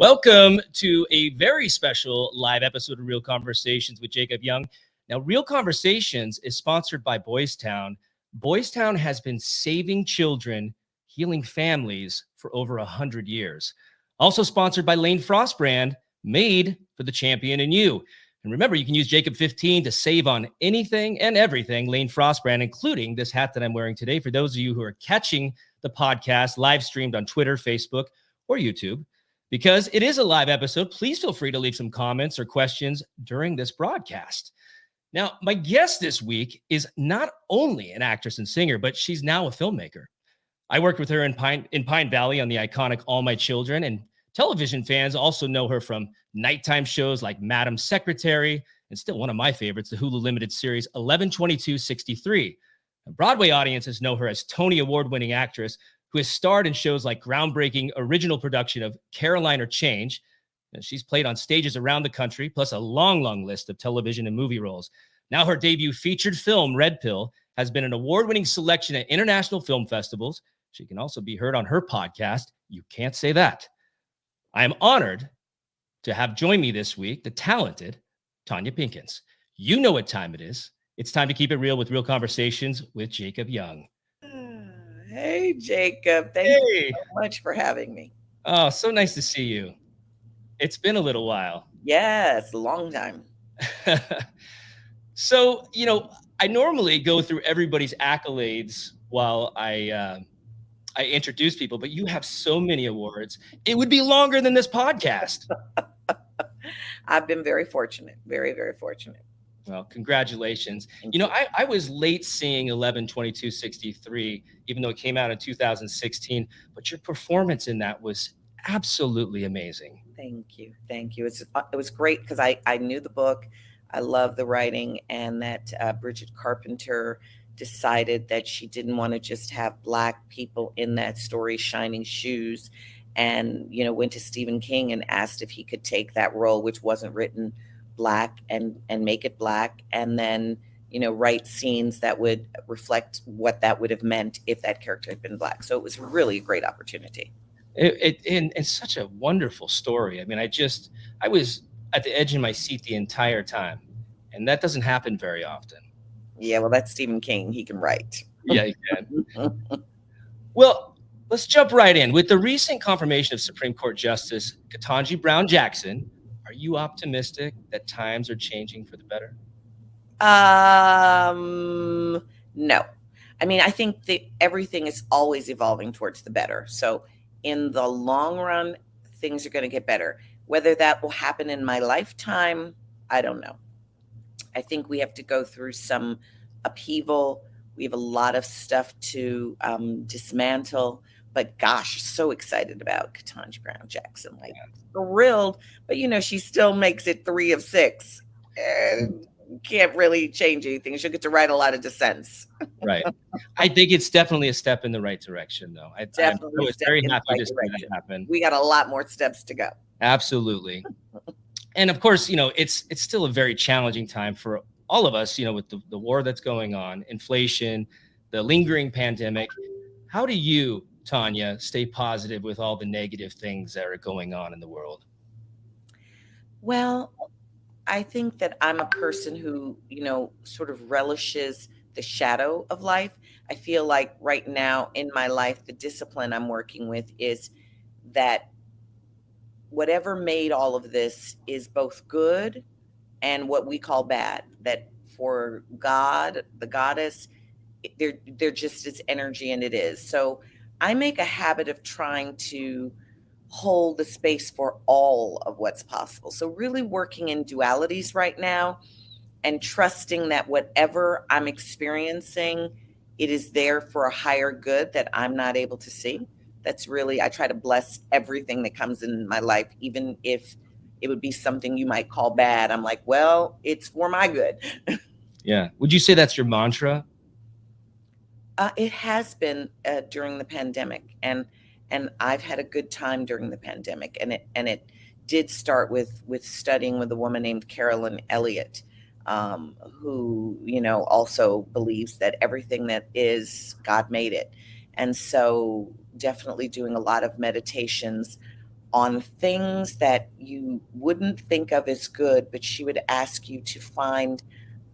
Welcome to a very special live episode of Real Conversations with Jacob Young. Now, Real Conversations is sponsored by Boys Town. Boys Town has been saving children, healing families for over 100 years. Also sponsored by Lane Frost Brand, made for the champion in you. And remember, you can use Jacob15 to save on anything and everything Lane Frost Brand, including this hat that I'm wearing today. For those of you who are catching the podcast live streamed on Twitter, Facebook, or YouTube, because it is a live episode, please feel free to leave some comments or questions during this broadcast. Now, my guest this week is not only an actress and singer, but she's now a filmmaker. I worked with her in Pine Valley on the iconic All My Children, and television fans also know her from nighttime shows like Madam Secretary, and still one of my favorites, the Hulu limited series 11/22/63. And Broadway audiences know her as Tony Award-winning actress who has starred in shows like groundbreaking original production of Caroline or Change. And she's played on stages around the country, plus a long list of television and movie roles. Now her debut featured film, Red Pill, has been an award-winning selection at international film festivals. She can also be heard on her podcast, You Can't Say That. I am honored to have join me this week the talented Tonya Pinkins. You know what time it is. It's time to keep it real with Real Conversations with Jacob Young. Hey, Jacob. Thank you so much for having me. Oh, so nice to see you. It's been a little while. Yes, a long time. So, I normally go through everybody's accolades while I introduce people, but you have so many awards. It would be longer than this podcast. I've been very fortunate. Very, very fortunate. Well, congratulations. I was late seeing 11/22/63, even though it came out in 2016, but your performance in that was absolutely amazing. Thank you. Thank you. It was great because I knew the book. I love the writing, and that Bridget Carpenter decided that she didn't want to just have Black people in that story shining shoes, and, went to Stephen King and asked if he could take that role, which wasn't written Black, and make it Black, and then write scenes that would reflect what that would have meant if that character had been Black. So it was really a great opportunity. It's such a wonderful story. I mean, I was at the edge of my seat the entire time, and that doesn't happen very often. Yeah, well, that's Stephen King. He can write. Yeah, he can. Well, let's jump right in. With the recent confirmation of Supreme Court Justice Ketanji Brown Jackson, are you optimistic that times are changing for the better? No. I mean, I think that everything is always evolving towards the better. So in the long run, things are going to get better. Whether that will happen in my lifetime, I don't know. I think we have to go through some upheaval. We have a lot of stuff to dismantle. But gosh, so excited about Ketanji Brown Jackson, thrilled. But she still makes it 3 of 6, and can't really change anything. She'll get to write a lot of dissents. Right. I think it's definitely a step in the right direction, though. I was very happy to see that happen. We got a lot more steps to go. Absolutely. And of course, it's still a very challenging time for all of us, with the war that's going on, inflation, the lingering pandemic. How do you, Tonya, stay positive with all the negative things that are going on in the world? Well, I think that I'm a person who, sort of relishes the shadow of life. I feel like right now in my life, the discipline I'm working with is that whatever made all of this is both good and what we call bad. That for God, the goddess, they're just its energy, and it is. So I make a habit of trying to hold the space for all of what's possible. So really working in dualities right now and trusting that whatever I'm experiencing, it is there for a higher good that I'm not able to see. That's really, I try to bless everything that comes in my life, even if it would be something you might call bad. I'm like, well, it's for my good. Yeah. Would you say that's your mantra? It has been during the pandemic, and I've had a good time during the pandemic. And it did start with studying with a woman named Carolyn Elliott, who also believes that everything that is, God made it. And so definitely doing a lot of meditations on things that you wouldn't think of as good, but she would ask you to find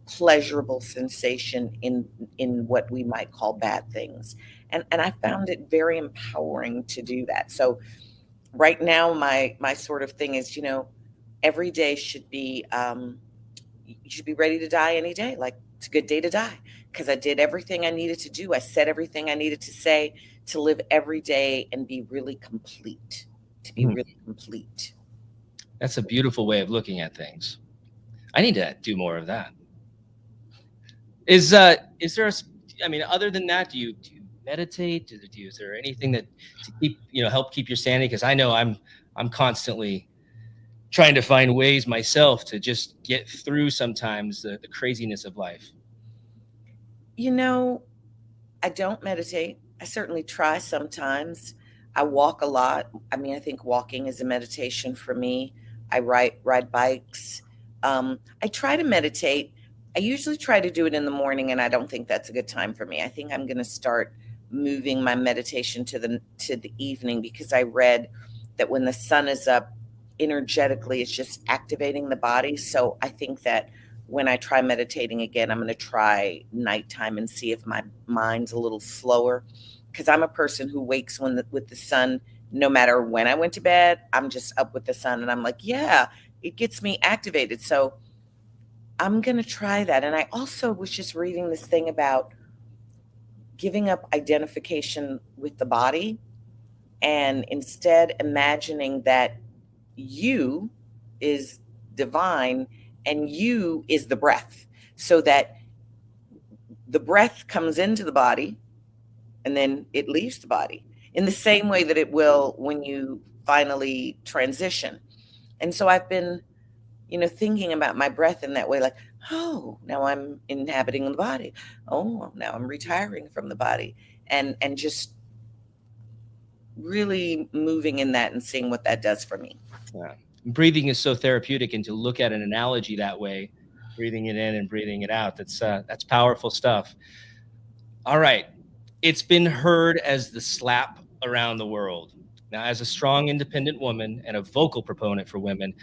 pleasurable sensation in what we might call bad things. And I found it very empowering to do that. So right now my sort of thing is, every day should be, you should be ready to die any day. Like, it's a good day to die because I did everything I needed to do. I said everything I needed to say, to live every day and be really complete, to be Hmm. really complete. That's a beautiful way of looking at things. I need to do more of that. Is there a I mean, other than that, do you meditate? Is there anything that to keep, help keep your sanity? Because I know I'm constantly trying to find ways myself to just get through sometimes the craziness of life. You know, I don't meditate. I certainly try sometimes. I walk a lot. I mean, I think walking is a meditation for me. I ride bikes. I try to meditate. I usually try to do it in the morning, and I don't think that's a good time for me. I think I'm going to start moving my meditation to the evening, because I read that when the sun is up, energetically, it's just activating the body. So I think that when I try meditating again, I'm going to try nighttime and see if my mind's a little slower, because I'm a person who wakes with the sun. No matter when I went to bed, I'm just up with the sun, and I'm like, yeah, it gets me activated. So I'm going to try that. And I also was just reading this thing about giving up identification with the body, and instead imagining that you is divine and you is the breath, so that the breath comes into the body and then it leaves the body in the same way that it will when you finally transition. And so I've been, thinking about my breath in that way, like, oh, now I'm inhabiting the body. Oh, now I'm retiring from the body. And just really moving in that and seeing what that does for me. Yeah. Breathing is so therapeutic, and to look at an analogy that way, breathing it in and breathing it out, that's powerful stuff. All right. It's been heard as the slap around the world. Now, as a strong, independent woman and a vocal proponent for women,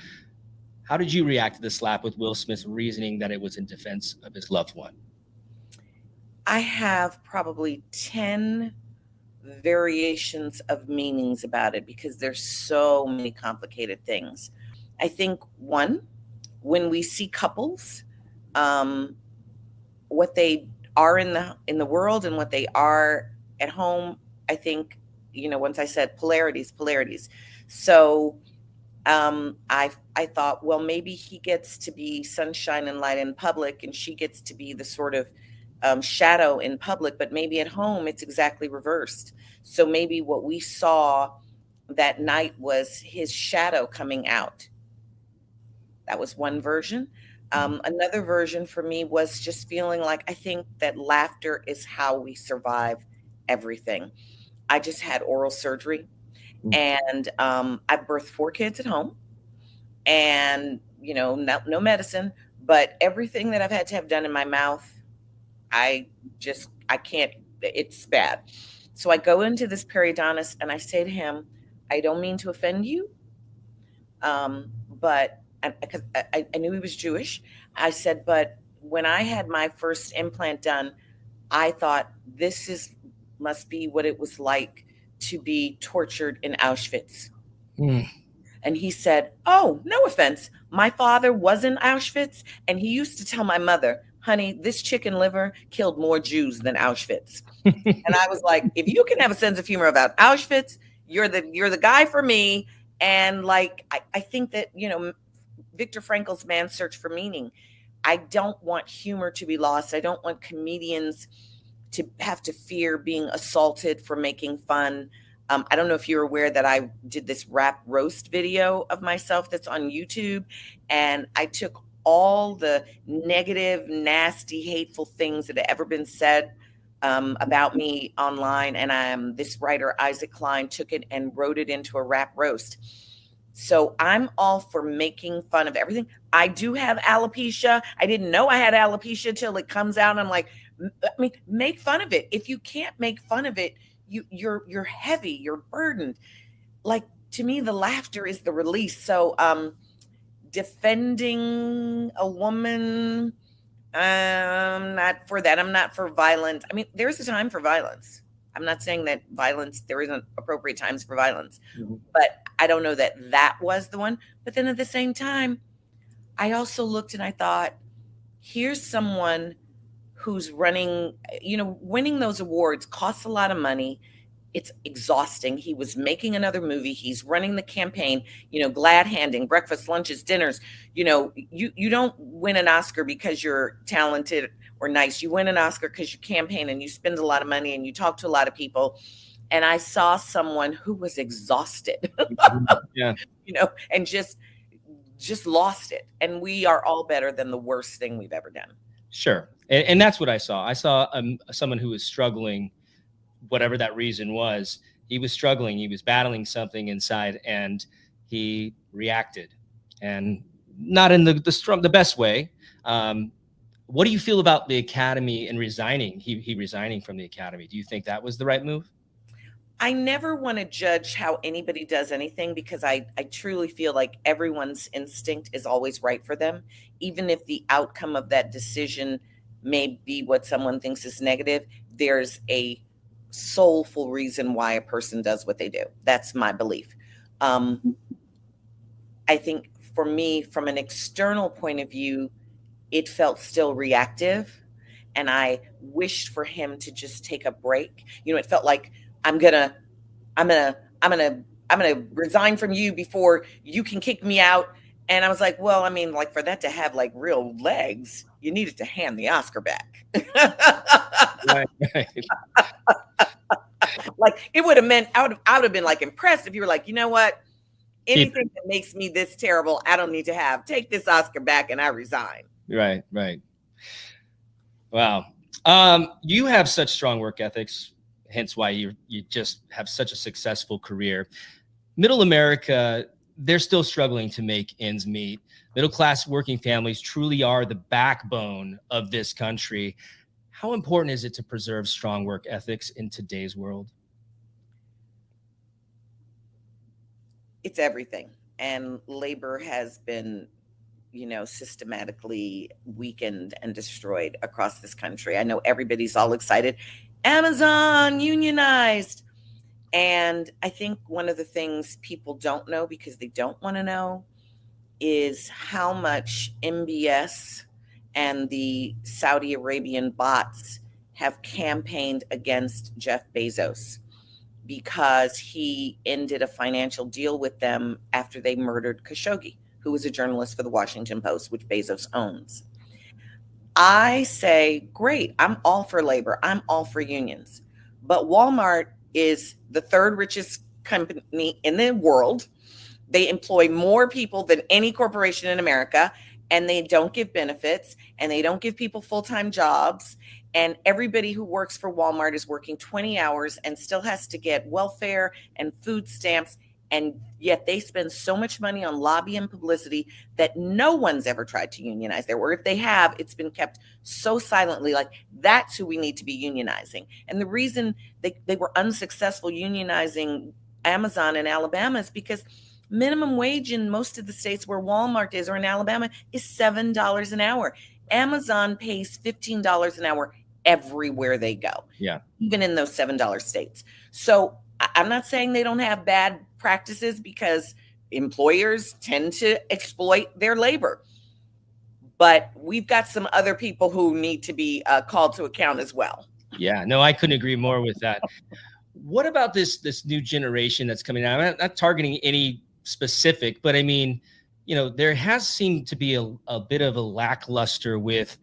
how did you react to the slap, with Will Smith's reasoning that it was in defense of his loved one? I have probably 10 variations of meanings about it, because there's so many complicated things. I think, one, when we see couples, um, what they are in the world and what they are at home, I think, once I said polarities. So I thought, well, maybe he gets to be sunshine and light in public, and she gets to be the sort of shadow in public, but maybe at home it's exactly reversed. So maybe what we saw that night was his shadow coming out. That was one version. Another version for me was just feeling like, I think that laughter is how we survive everything. I just had oral surgery, and I birthed 4 kids at home, and no medicine, but everything that I've had to have done in my mouth, I can't, it's bad. So I go into this periodontist and I say to him, I don't mean to offend you, but because I knew he was Jewish, I said, but when I had my first implant done, I thought, this is must be what it was like to be tortured in Auschwitz. Mm. And he said, oh, no offense, my father was in Auschwitz, and he used to tell my mother, honey, this chicken liver killed more Jews than Auschwitz. And I was like, if you can have a sense of humor about Auschwitz, you're the guy for me. And like, I think that, Viktor Frankl's Man's Search for Meaning, I don't want humor to be lost. I don't want comedians to have to fear being assaulted for making fun. I don't know if you're aware that I did this rap roast video of myself that's on YouTube, and I took all the negative, nasty, hateful things that have ever been said about me online, and this writer, Isaac Klein, took it and wrote it into a rap roast. So I'm all for making fun of everything. I do have alopecia. I didn't know I had alopecia till it comes out. And I'm like, I mean, make fun of it. If you can't make fun of it, you're heavy, you're burdened. Like, to me, the laughter is the release. So, defending a woman, I'm not for that. I'm not for violence. I mean, there's a time for violence. I'm not saying that violence, there isn't appropriate times for violence, but I don't know that that was the one. But then at the same time, I also looked and I thought, here's someone who's running, winning those awards costs a lot of money. It's exhausting. He was making another movie. He's running the campaign, glad handing, breakfast, lunches, dinners. You don't win an Oscar because you're talented or nice. You win an Oscar because you campaign and you spend a lot of money and you talk to a lot of people. And I saw someone who was exhausted, Yeah. and just lost it. And we are all better than the worst thing we've ever done. Sure. And that's what I saw. I saw someone who was struggling, whatever that reason was. He was struggling. He was battling something inside, and he reacted, and not in the best way. What do you feel about the Academy and resigning? He resigning from the Academy. Do you think that was the right move? I never want to judge how anybody does anything, because I truly feel like everyone's instinct is always right for them, even if the outcome of that decision may be what someone thinks is negative. There's a soulful reason why a person does what they do. That's my belief. I think for me, from an external point of view, it felt still reactive, and I wished for him to just take a break. It felt like I'm gonna resign from you before you can kick me out. And I was like, well, I mean, like, for that to have like real legs, you needed to hand the Oscar back. Right, right. Like, it would have meant I would have been like impressed if you were like, you know what? Anything that makes me this terrible, I don't need to have. Take this Oscar back and I resign. Right, right. Wow. You have such strong work ethics, hence why you just have such a successful career. Middle America, they're still struggling to make ends meet. Middle class working families truly are the backbone of this country. How important is it to preserve strong work ethics in today's world? It's everything. And labor has been, systematically weakened and destroyed across this country. I know everybody's all excited. Amazon unionized. And I think one of the things people don't know, because they don't want to know, is how much MBS and the Saudi Arabian bots have campaigned against Jeff Bezos, because he ended a financial deal with them after they murdered Khashoggi, who was a journalist for the Washington Post, which Bezos owns. I say, great, I'm all for labor. I'm all for unions. But Walmart is the third richest company in the world. They employ more people than any corporation in America, and they don't give benefits, and they don't give people full-time jobs. And everybody who works for Walmart is working 20 hours and still has to get welfare and food stamps. And yet they spend so much money on lobby and publicity that no one's ever tried to unionize there. Or if they have, it's been kept so silently. Like, that's who we need to be unionizing. And the reason they were unsuccessful unionizing Amazon in Alabama is because minimum wage in most of the states where Walmart is, or in Alabama, is $7 an hour. Amazon pays $15 an hour everywhere they go. Yeah. Even in those $7 states. So I'm not saying they don't have bad practices, because employers tend to exploit their labor. But we've got some other people who need to be called to account as well. Yeah, no, I couldn't agree more with that. What about this new generation that's coming out? I'm not targeting any specific, but I mean, there has seemed to be a bit of a lackluster with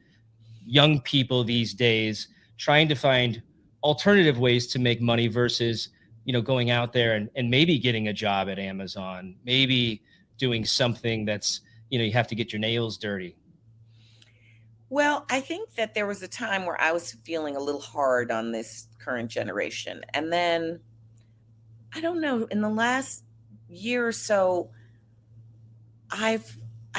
young people these days trying to find alternative ways to make money versus, going out there and maybe getting a job at Amazon, maybe doing something that's, you have to get your nails dirty. Well, I think that there was a time where I was feeling a little hard on this current generation. And then, I don't know, in the last year or so, I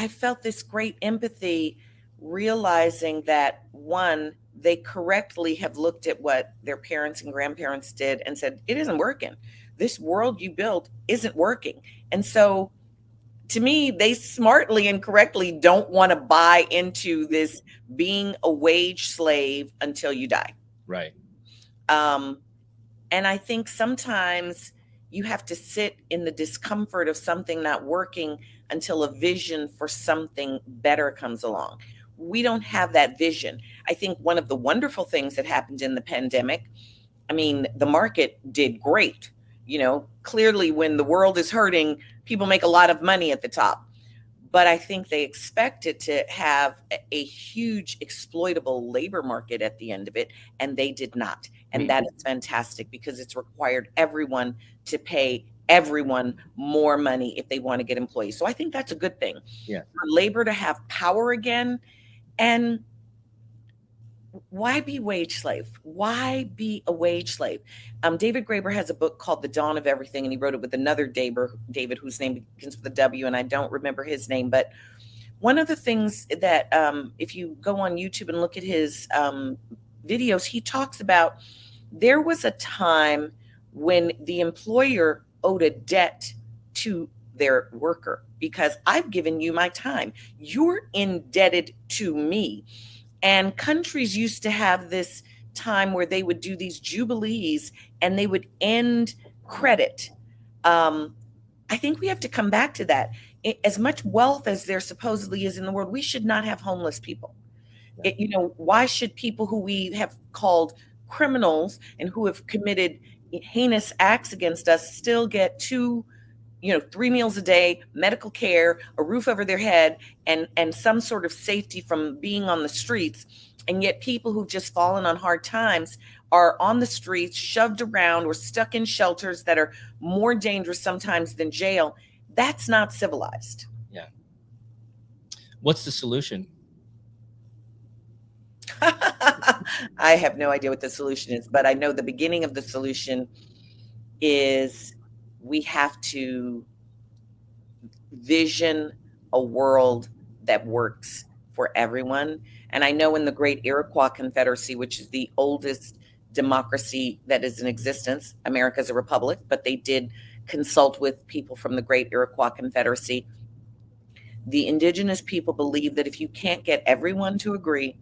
felt this great empathy, realizing that, one, they correctly have looked at what their parents and grandparents did and said, it isn't working. this world you built isn't working. And so to me, they smartly and correctly don't want to buy into this being a wage slave until you die. Right. Um, and I think sometimes you have to sit in the discomfort of something not working until a vision for something better comes along. We don't have that vision. I think one of the wonderful things that happened in the pandemic, I mean, the market did great. You know, clearly when the world is hurting, people make a lot of money at the top. But I think they expected to have a huge exploitable labor market at the end of it, and they did not. And that is fantastic because it's required everyone to pay everyone more money if they want to get employees. So I think that's a good thing. Yeah. For labor to have power again. And why be wage slave? Why be a wage slave? David Graeber has a book called The Dawn of Everything, and he wrote it with another David, whose name begins with a W, and I don't remember his name. But one of the things that, if you go on YouTube and look at his videos, he talks about there was a time when the employer owed a debt to their worker because I've given you my time. You're indebted to me. And countries used to have this time where they would do these jubilees and they would end credit. I think we have to come back to that. As much wealth as there supposedly is in the world, we should not have homeless people. Why should people who we have called criminals and who have committed heinous acts against us still get 3 meals a day, medical care, a roof over their head, and some sort of safety from being on the streets? And yet people who've just fallen on hard times are on the streets, shoved around, or stuck in shelters that are more dangerous sometimes than jail. That's not civilized. Yeah. What's the solution? I have no idea what the solution is, but I know the beginning of the solution is we have to vision a world that works for everyone. And I know in the Great Iroquois Confederacy, which is the oldest democracy that is in existence, America is a republic, but they did consult with people from the Great Iroquois Confederacy. The indigenous people believe that if you can't get everyone to agree,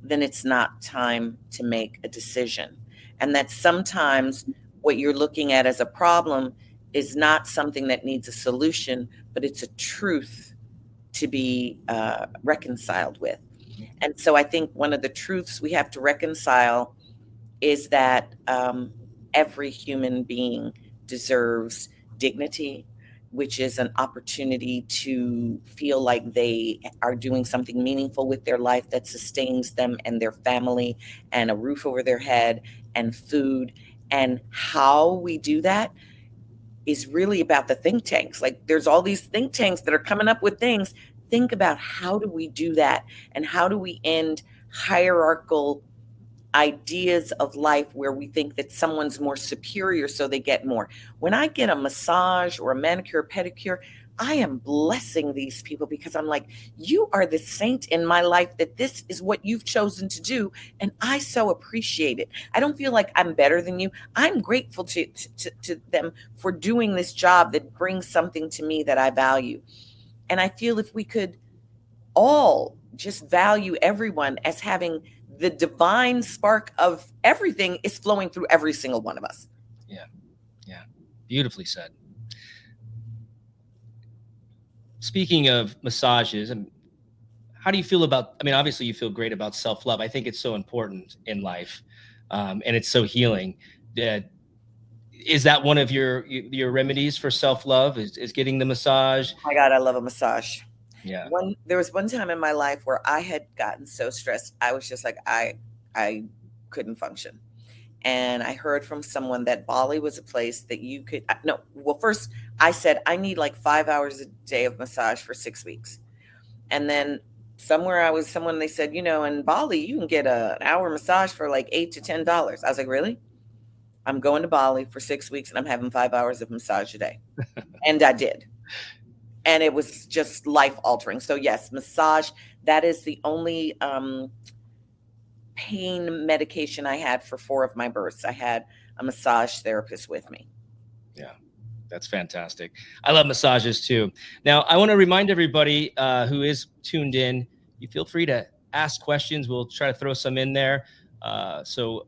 then it's not time to make a decision. And that sometimes what you're looking at as a problem is not something that needs a solution, but it's a truth to be reconciled with. And so I think one of the truths we have to reconcile is that every human being deserves dignity, which is an opportunity to feel like they are doing something meaningful with their life that sustains them and their family, and a roof over their head and food. And how we do that is really about the think tanks. Like, there's all these think tanks that are coming up with things. Think about, how do we do that? And how do we end hierarchical ideas of life where we think that someone's more superior so they get more? When I get a massage or a manicure, pedicure, I am blessing these people because I'm like, you are the saint in my life, that this is what you've chosen to do. And I so appreciate it. I don't feel like I'm better than you. I'm grateful to them for doing this job that brings something to me that I value. And I feel if we could all just value everyone as having the divine spark of everything is flowing through every single one of us. Yeah. Yeah. Beautifully said. Speaking of massages, how do you feel about, obviously you feel great about self-love. I think it's so important in life, and it's so healing. Is that one of your remedies for self-love, is getting the massage? Oh my God, I love a massage. Yeah. There was one time in my life where I had gotten so stressed. I was just like, I couldn't function. And I heard from someone that Bali was a place that you could, first I said, I need like 5 hours a day of massage for 6 weeks. And then someone, they said, in Bali, you can get an hour massage for like $8 to $10. I was like, really? I'm going to Bali for 6 weeks and I'm having 5 hours of massage a day. And I did. And it was just life altering. So yes, massage, that is the only pain medication I had for 4 of my births. I had a massage therapist with me. Yeah, that's fantastic. I love massages too. Now, I want to remind everybody who is tuned in, you feel free to ask questions. We'll try to throw some in there. So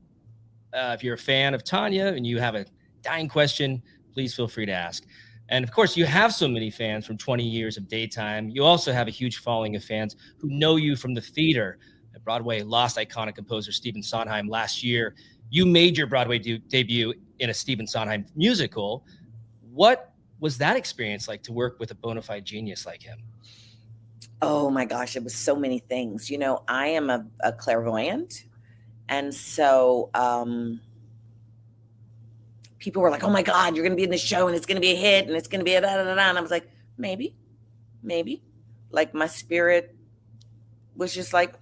if you're a fan of Tonya and you have a dying question, please feel free to ask. And of course, you have so many fans from 20 years of daytime. You also have a huge following of fans who know you from the theater. Broadway lost iconic composer Stephen Sondheim last year. You made your Broadway debut in a Stephen Sondheim musical. What was that experience like to work with a bona fide genius like him? Oh my gosh, it was so many things. I am a clairvoyant. And so people were like, oh my God, you're going to be in this show and it's going to be a hit and it's going to be a da da da da. And I was like, maybe. Like my spirit was just like,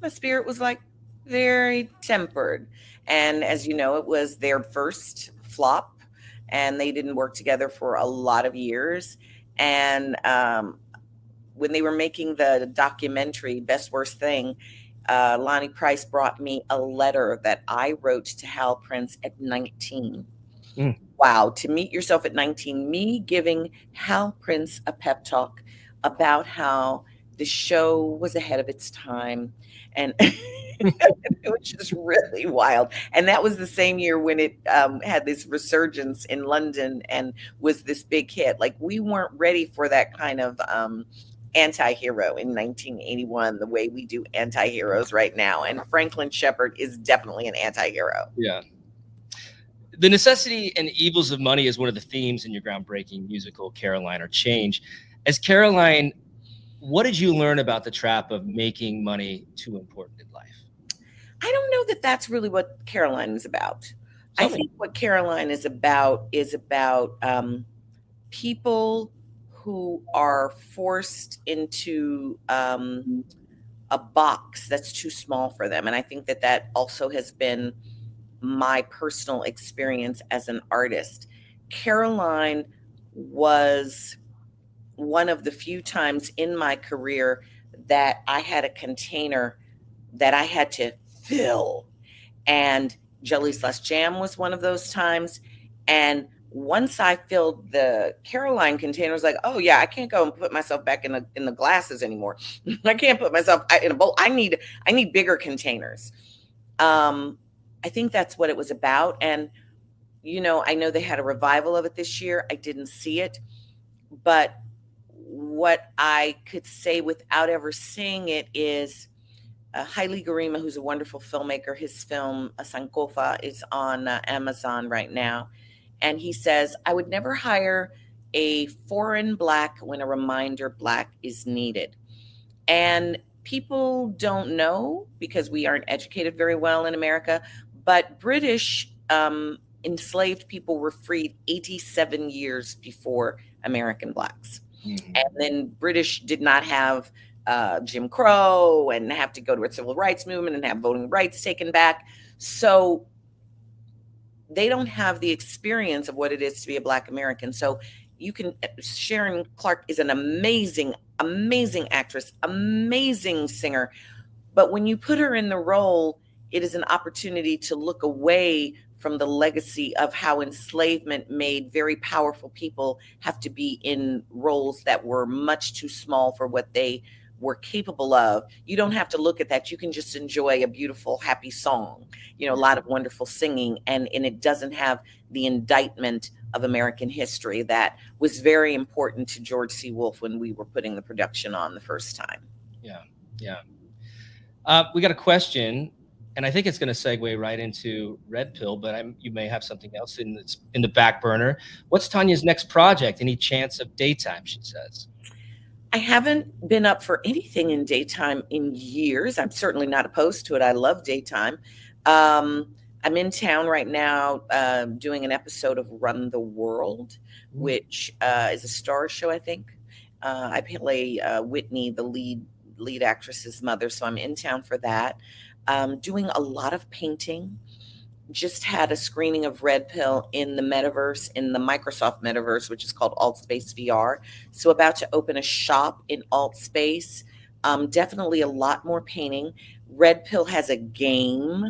my spirit was like very tempered. And as you know, it was their first flop and they didn't work together for a lot of years. And when they were making the documentary, Best Worst Thing, Lonnie Price brought me a letter that I wrote to Hal Prince at 19. Wow, to meet yourself at 19, me giving Hal Prince a pep talk about how the show was ahead of its time. And it was just really wild. And that was the same year when it had this resurgence in London and was this big hit. Like we weren't ready for that kind of anti-hero in 1981 the way we do anti-heroes right now, and Franklin Shepard is definitely an anti-hero. Yeah. The necessity and evils of money is one of the themes in your groundbreaking musical Caroline or Change. As Caroline, what did you learn about the trap of making money too important in life? I don't know that that's really what Caroline is about. I think what Caroline is about people who are forced into a box that's too small for them. And I think that that also has been my personal experience as an artist. Caroline was one of the few times in my career that I had a container that I had to fill. And Jelly Slush Jam was one of those times. And once I filled the Caroline container, I was like, oh yeah, I can't go and put myself back in the glasses anymore. I can't put myself in a bowl. I need bigger containers. I think that's what it was about. And, I know they had a revival of it this year. I didn't see it, but what I could say without ever seeing it is Haile Garima, who's a wonderful filmmaker, his film Sankofa is on Amazon right now. And he says, I would never hire a foreign Black when a reminder Black is needed. And people don't know because we aren't educated very well in America, but British enslaved people were freed 87 years before American Blacks. Mm-hmm. And then British did not have Jim Crow and have to go to a civil rights movement and have voting rights taken back. So they don't have the experience of what it is to be a Black American. So Sharon Clark is an amazing, amazing actress, amazing singer. But when you put her in the role, it is an opportunity to look away from the legacy of how enslavement made very powerful people have to be in roles that were much too small for what they were capable of. You don't have to look at that. You can just enjoy a beautiful, happy song, a lot of wonderful singing, and it doesn't have the indictment of American history that was very important to George C. Wolfe when we were putting the production on the first time. Yeah. We got a question, and I think it's going to segue right into Red Pill, but you may have something else in the back burner. What's Tonya's next project? Any chance of daytime, she says? I haven't been up for anything in daytime in years. I'm certainly not opposed to it. I love daytime. I'm in town right now doing an episode of Run the World, which is a Star show, I think. I play Whitney, the lead actress's mother, so I'm in town for that. Doing a lot of painting. Just had a screening of Red Pill in the metaverse, in the Microsoft metaverse, which is called Altspace VR. So about to open a shop in Altspace. Definitely a lot more painting. Red Pill has a game.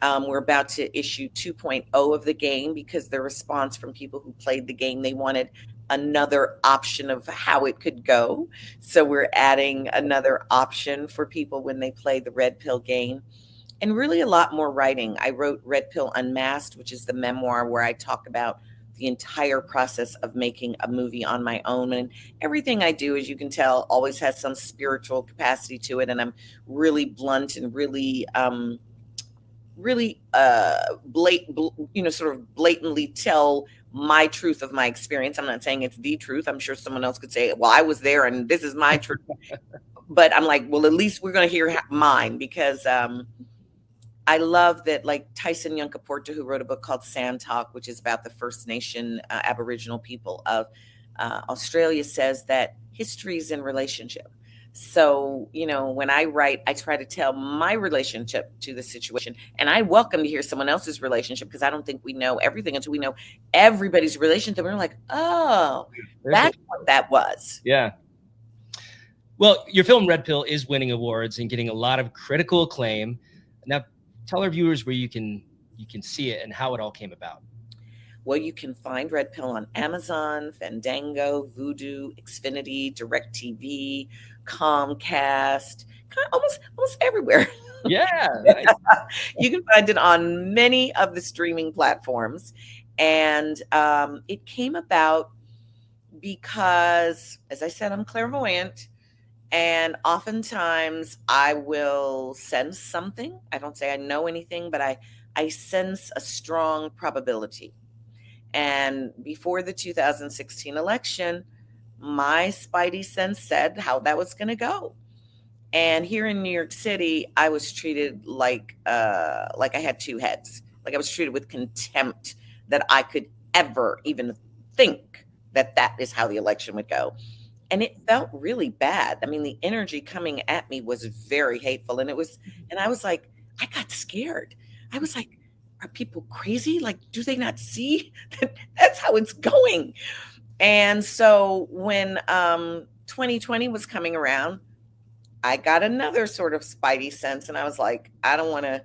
We're about to issue 2.0 of the game because the response from people who played the game, they wanted another option of how it could go. So we're adding another option for people when they play the Red Pill game. And really a lot more writing. I wrote Red Pill Unmasked, which is the memoir where I talk about the entire process of making a movie on my own. And everything I do, as you can tell, always has some spiritual capacity to it. And I'm really blunt and really sort of blatantly tell my truth of my experience. I'm not saying it's the truth. I'm sure someone else could say, well, I was there and this is my truth. But I'm like, well, at least we're going to hear mine, because I love that, like Tyson Yunkaporta, who wrote a book called Sand Talk, which is about the First Nation Aboriginal people of Australia, says that history is in relationship. So, when I write, I try to tell my relationship to the situation, and I welcome to hear someone else's relationship, because I don't think we know everything until we know everybody's relationship. We're like, oh, that's what that was. Yeah. Well, your film Red Pill is winning awards and getting a lot of critical acclaim. Now, tell our viewers where you can see it and how it all came about. Well, you can find Red Pill on Amazon, Fandango, Vudu, Xfinity, DirecTV, Comcast, almost everywhere. Yeah. Nice. You can find it on many of the streaming platforms. And it came about because, as I said, I'm clairvoyant. And oftentimes I will sense something. I don't say I know anything, but I sense a strong probability. And before the 2016 election, my spidey sense said how that was going to go. And here in New York City, I was treated like I had two heads. Like I was treated with contempt, that I could ever even think that that is how the election would go. And it felt really bad. I mean, the energy coming at me was very hateful. And I was like, I got scared. I was like, are people crazy? Like, do they not see that that's how it's going? And so when 2020 was coming around, I got another sort of spidey sense. And I was like, I don't want to,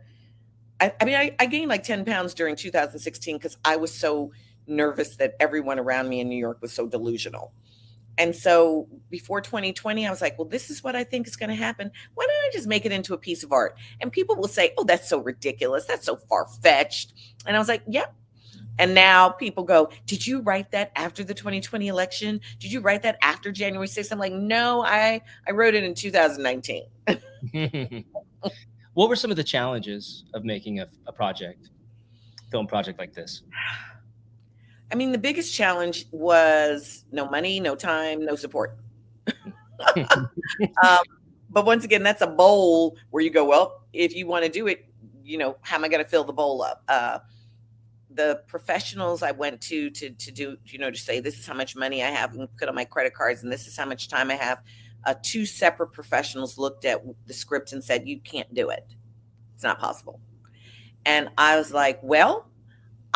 I gained like 10 pounds during 2016 because I was so nervous that everyone around me in New York was so delusional. And so before 2020, I was like, well, this is what I think is going to happen. Why don't I just make it into a piece of art? And people will say, oh, that's so ridiculous. That's so far-fetched. And I was like, yep. And now people go, did you write that after the 2020 election? Did you write that after January 6th? I'm like, no, I wrote it in 2019. What were some of the challenges of making a film project like this? I mean, the biggest challenge was no money, no time, no support. But once again, that's a bowl where you go, well, if you want to do it, how am I going to fill the bowl up? The professionals I went to do, to say, this is how much money I have and put on my credit cards, and this is how much time I have. Two separate professionals looked at the script and said, you can't do it. It's not possible. And I was like, well,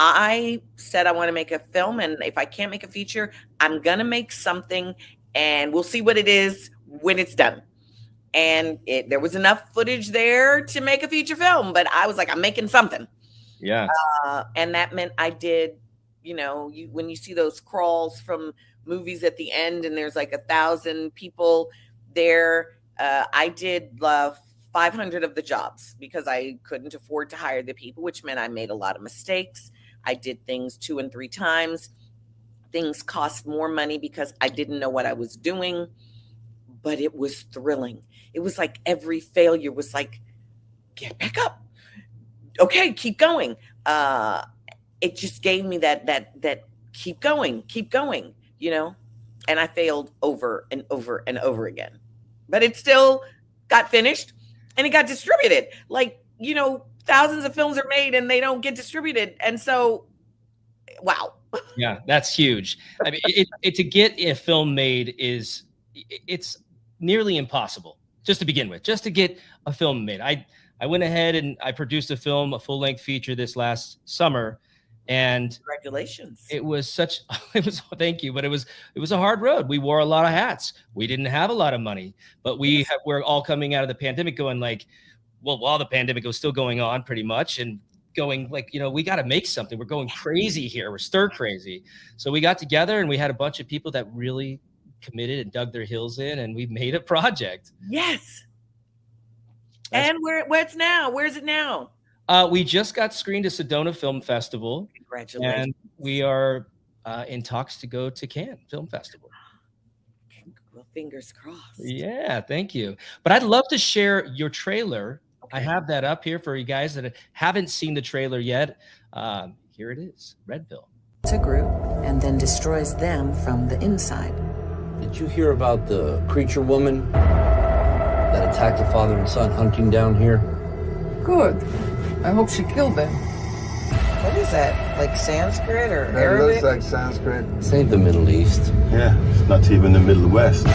I said I want to make a film, and if I can't make a feature, I'm going to make something, and we'll see what it is when it's done. And there was enough footage there to make a feature film, but I was like, I'm making something. Yeah. And that meant I did, when you see those crawls from movies at the end and there's like 1,000 people there, I did 500 of the jobs because I couldn't afford to hire the people, which meant I made a lot of mistakes. I did things 2 and 3 times. Things cost more money because I didn't know what I was doing, but it was thrilling. It was like every failure was like, get back up. Okay, keep going. It just gave me that keep going, and I failed over and over and over again, but it still got finished and it got distributed. Like, thousands of films are made and they don't get distributed. And so, wow. Yeah, that's huge. I mean, to get a film made it's nearly impossible just to begin with, just to get a film made. I went ahead and I produced a full-length feature this last summer, and congratulations. It was thank you, but it was a hard road. We wore a lot of hats. We didn't have a lot of money, but we're all coming out of the pandemic going like, well, while the pandemic was still going on pretty much, and going like, we got to make something. We're going crazy here. We're stir crazy. So we got together and we had a bunch of people that really committed and dug their heels in, and we made a project. Yes. And where's now? Where's it now? We just got screened at Sedona Film Festival. Congratulations. And we are in talks to go to Cannes Film Festival. Well, fingers crossed. Yeah, thank you. But I'd love to share your trailer. Okay. I have that up here for you guys that haven't seen the trailer yet. Here it is, Redville. It's a group and then destroys them from the inside. Did you hear about the creature woman that attacked the father and son hunting down here? Good. I hope she killed them. What is that? Like Sanskrit or That Arabic? looks like Sanskrit. This ain't the Middle East. Yeah, it's not even the Middle West.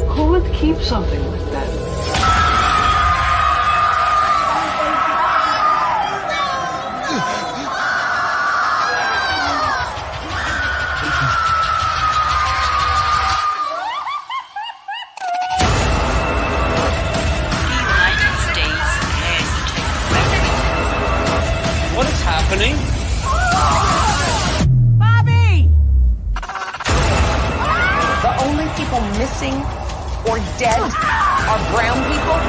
Who would keep something like that? What is happening? Bobby! The only people missing or dead are brown people?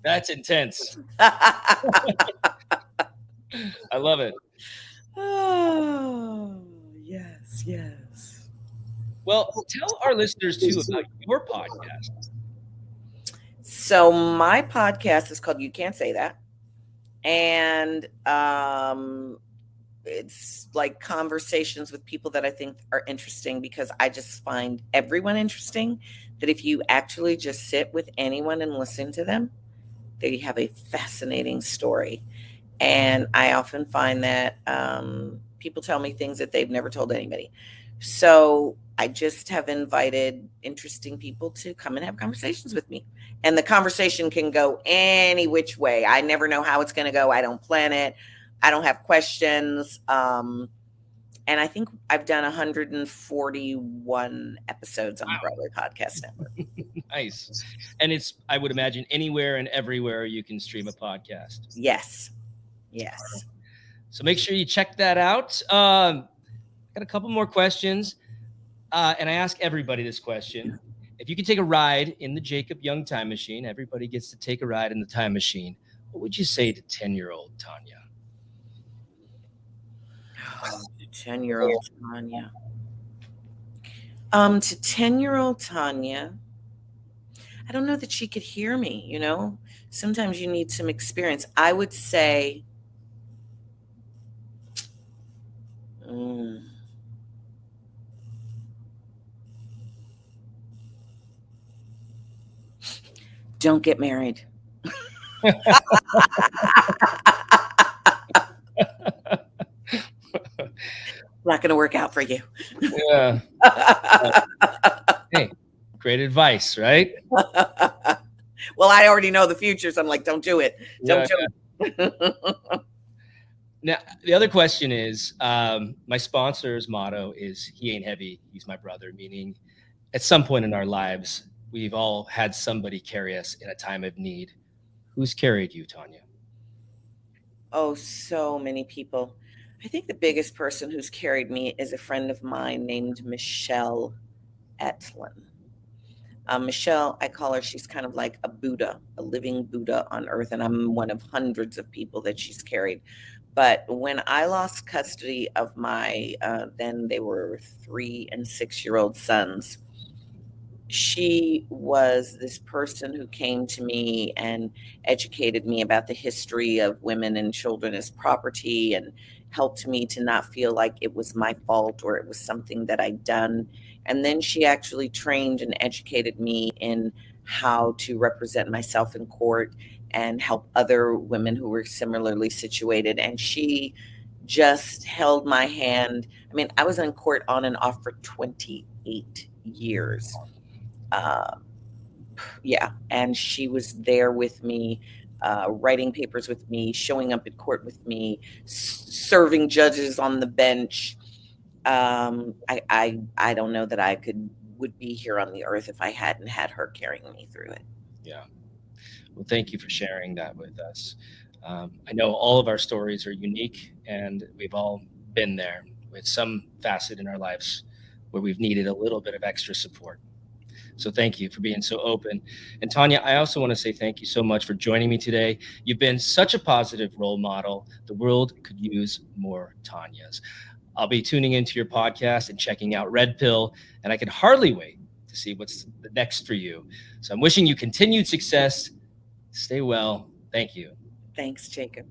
That's intense. I love it. Oh, yes, yes. Well, tell our listeners too about your podcast. So my podcast is called You Can't Say That. And it's like conversations with people that I think are interesting, because I just find everyone interesting, that if you actually just sit with anyone and listen to them, they have a fascinating story. And I often find that people tell me things that they've never told anybody. So I just have invited interesting people to come and have conversations with me. And the conversation can go any which way. I never know how it's going to go. I don't plan it. I don't have questions. And I think I've done 141 episodes on the Broadway Podcast Network. Nice. And it's, I would imagine, anywhere and everywhere you can stream a podcast. Yes. Yes. So make sure you check that out. Got a couple more questions. And I ask everybody this question. If you could take a ride in the Jacob Young time machine, everybody gets to take a ride in the time machine. What would you say to 10-year-old Tonya? 10-year-old Tonya. To 10-year-old Tonya, I don't know that she could hear me, you know? Sometimes you need some experience. I would say, don't get married. Not going to work out for you. Yeah. Hey, great advice, right? Well, I already know the future, so I'm like, don't do it. Don't do it. Now, the other question is, my sponsor's motto is, he ain't heavy, he's my brother, meaning at some point in our lives, we've all had somebody carry us in a time of need. Who's carried you, Tonya? Oh, so many people. I think the biggest person who's carried me is a friend of mine named Michelle Etlin. Michelle, I call her, she's kind of like a Buddha, a living Buddha on earth, and I'm one of hundreds of people that she's carried. But when I lost custody of my, then they were 3 and 6-year-old sons, she was this person who came to me and educated me about the history of women and children as property, and helped me to not feel like it was my fault or it was something that I'd done. And then she actually trained and educated me in how to represent myself in court and help other women who were similarly situated. And she just held my hand. I mean, I was in court on and off for 28 years. Yeah. And she was there with me writing papers with me, showing up at court with me, serving judges on the bench. I don't know that I would be here on the earth if I hadn't had her carrying me through it. Yeah. Well, thank you for sharing that with us. I know all of our stories are unique, and we've all been there with some facet in our lives where we've needed a little bit of extra support. So thank you for being so open. And Tonya, I also want to say thank you so much for joining me today. You've been such a positive role model. The world could use more Tonyas. I'll be tuning into your podcast and checking out Red Pill, and I can hardly wait to see what's the next for you. So I'm wishing you continued success. Stay well. Thank you. Thanks, Jacob.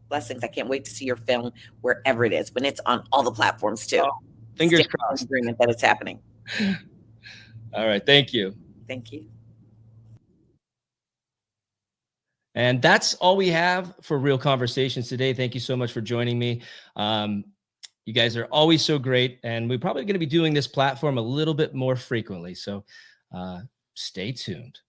Blessings. I can't wait to see your film wherever it is, when it's on all the platforms too. Oh, fingers Stand in crossed. agreement that it's happening. All right. Thank you. Thank you. And that's all we have for Real Conversations today. Thank you so much for joining me. You guys are always so great, and we're probably going to be doing this platform a little bit more frequently. So stay tuned.